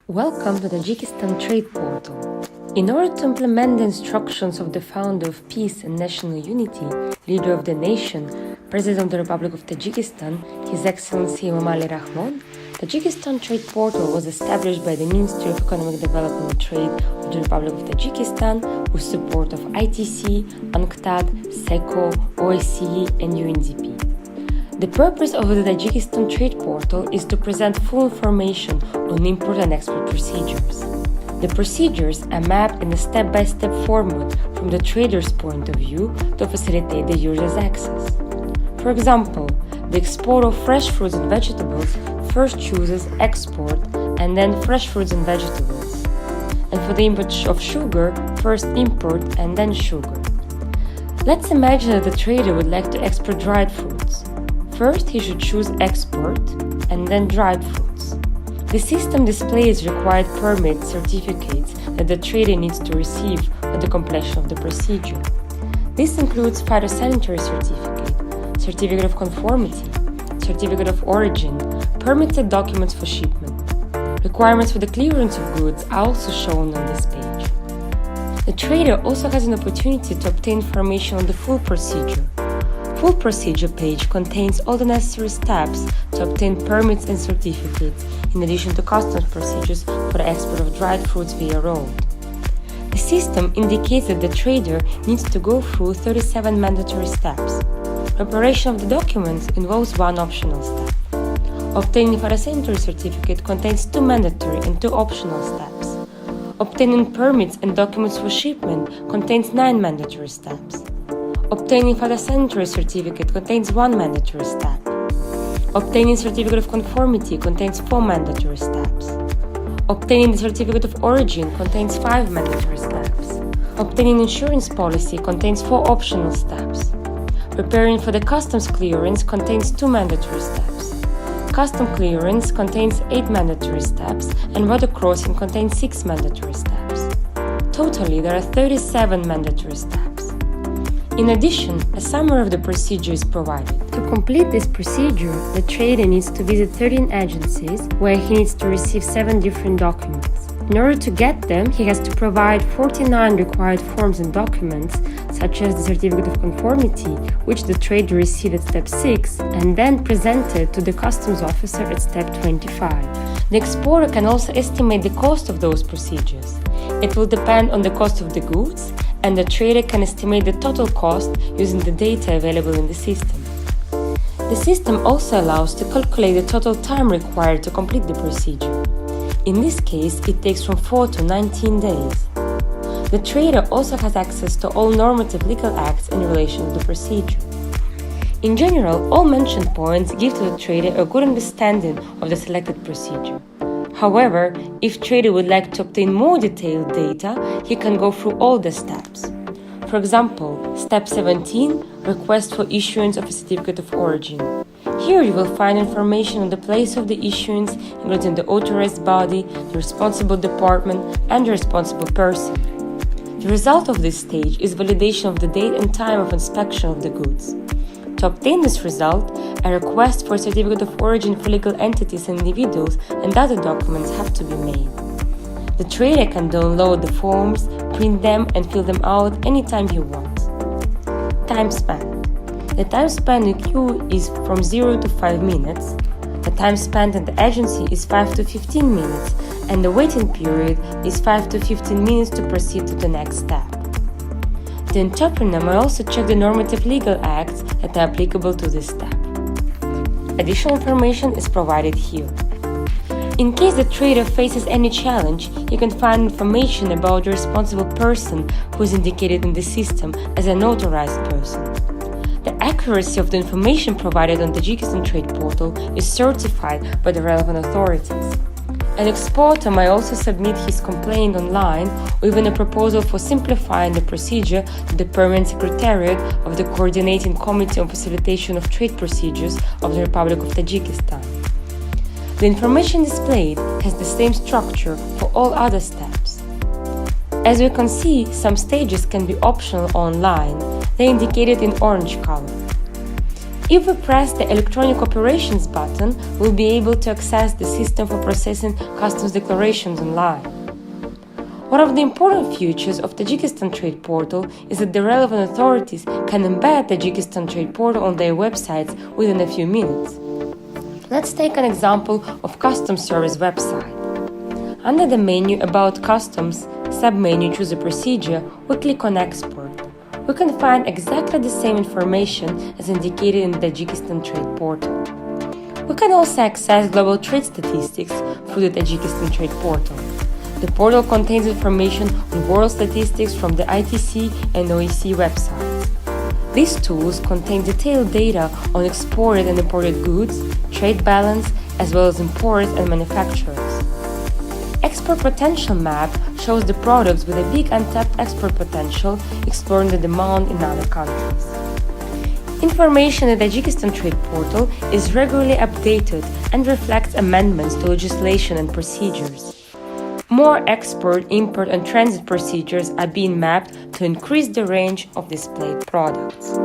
Welcome to the Tajikistan Trade Portal. In order to implement the instructions of the founder of peace and national unity, leader of the nation, President of the Republic of Tajikistan, His Excellency Emomali Rahmon, Tajikistan Trade Portal was established by the Ministry of Economic Development and Trade of the Republic of Tajikistan with support of ITC, UNCTAD, SECO, OSCE and UNDP. The purpose of the Tajikistan Trade Portal is to present full information on import and export procedures. The procedures are mapped in a step-by-step format from the trader's point of view to facilitate the user's access. For example, the exporter of fresh fruits and vegetables first chooses export and then fresh fruits and vegetables. And for the import of sugar, first import and then sugar. Let's imagine that the trader would like to export dried fruits. First, he should choose export and then dried fruits. The system displays required permit certificates that the trader needs to receive for the completion of the procedure. This includes phytosanitary certificate, certificate of conformity, certificate of origin, permitted documents for shipment. Requirements for the clearance of goods are also shown on this page. The trader also has an opportunity to obtain information on the full procedure. Full procedure page contains all the necessary steps to obtain permits and certificates, in addition to customs procedures for the export of dried fruits via road. The system indicates that the trader needs to go through 37 mandatory steps. Preparation of the documents involves one optional step. Obtaining phytosanitary certificate contains 2 mandatory and 2 optional steps. Obtaining permits and documents for shipment contains 9 mandatory steps. Obtaining phytosanitary certificate contains 1 mandatory step. Obtaining certificate of conformity contains 4 mandatory steps. Obtaining the certificate of origin contains 5 mandatory steps. Obtaining insurance policy contains 4 optional steps. Preparing for the customs clearance contains 2 mandatory steps. Custom clearance contains 8 mandatory steps, and border crossing contains 6 mandatory steps. Totally, there are 37 mandatory steps. In addition, a summary of the procedure is provided. To complete this procedure, the trader needs to visit 13 agencies where he needs to receive 7 different documents. In order to get them, he has to provide 49 required forms and documents, such as the certificate of conformity, which the trader received at step 6 and then presented to the customs officer at step 25. The exporter can also estimate the cost of those procedures. It will depend on the cost of the goods, and the trader can estimate the total cost using the data available in the system. The system also allows to calculate the total time required to complete the procedure. In this case, it takes from 4 to 19 days. The trader also has access to all normative legal acts in relation to the procedure. In general, all mentioned points give to the trader a good understanding of the selected procedure. However, if trader would like to obtain more detailed data, he can go through all the steps. For example, step 17, request for issuance of a certificate of origin. Here you will find information on the place of the issuance, including the authorized body, the responsible department, and the responsible person. The result of this stage is validation of the date and time of inspection of the goods. To obtain this result, a request for a certificate of origin for legal entities and individuals and other documents have to be made. The trader can download the forms, print them, and fill them out anytime he wants. Time spent. The time spent in queue is from 0 to 5 minutes. The time spent in the agency is 5 to 15 minutes, and the waiting period is 5 to 15 minutes to proceed to the next step. The entrepreneur may also check the normative legal acts that are applicable to this step. Additional information is provided here. In case the trader faces any challenge, you can find information about the responsible person who is indicated in the system as an authorized person. The accuracy of the information provided on the Tajikistan Trade Portal is certified by the relevant authorities. An exporter may also submit his complaint online or even a proposal for simplifying the procedure to the Permanent Secretariat of the Coordinating Committee on Facilitation of Trade Procedures of the Republic of Tajikistan. The information displayed has the same structure for all other steps. As we can see, some stages can be optional online. They are indicated in orange color. If we press the Electronic Operations button, we'll be able to access the system for processing customs declarations online. One of the important features of Tajikistan Trade Portal is that the relevant authorities can embed Tajikistan Trade Portal on their websites within a few minutes. Let's take an example of Customs Service website. Under the menu About Customs submenu Choose a Procedure, we click on Export. We can find exactly the same information as indicated in the Tajikistan Trade Portal. We can also access global trade statistics through the Tajikistan Trade Portal. The portal contains information on world statistics from the ITC and OEC websites. These tools contain detailed data on exported and imported goods, trade balance, as well as importers and manufacturers. Export Potential Map shows the products with a big untapped export potential, exploring the demand in other countries. Information in the Tajikistan Trade Portal is regularly updated and reflects amendments to legislation and procedures. More export, import, and transit procedures are being mapped to increase the range of displayed products.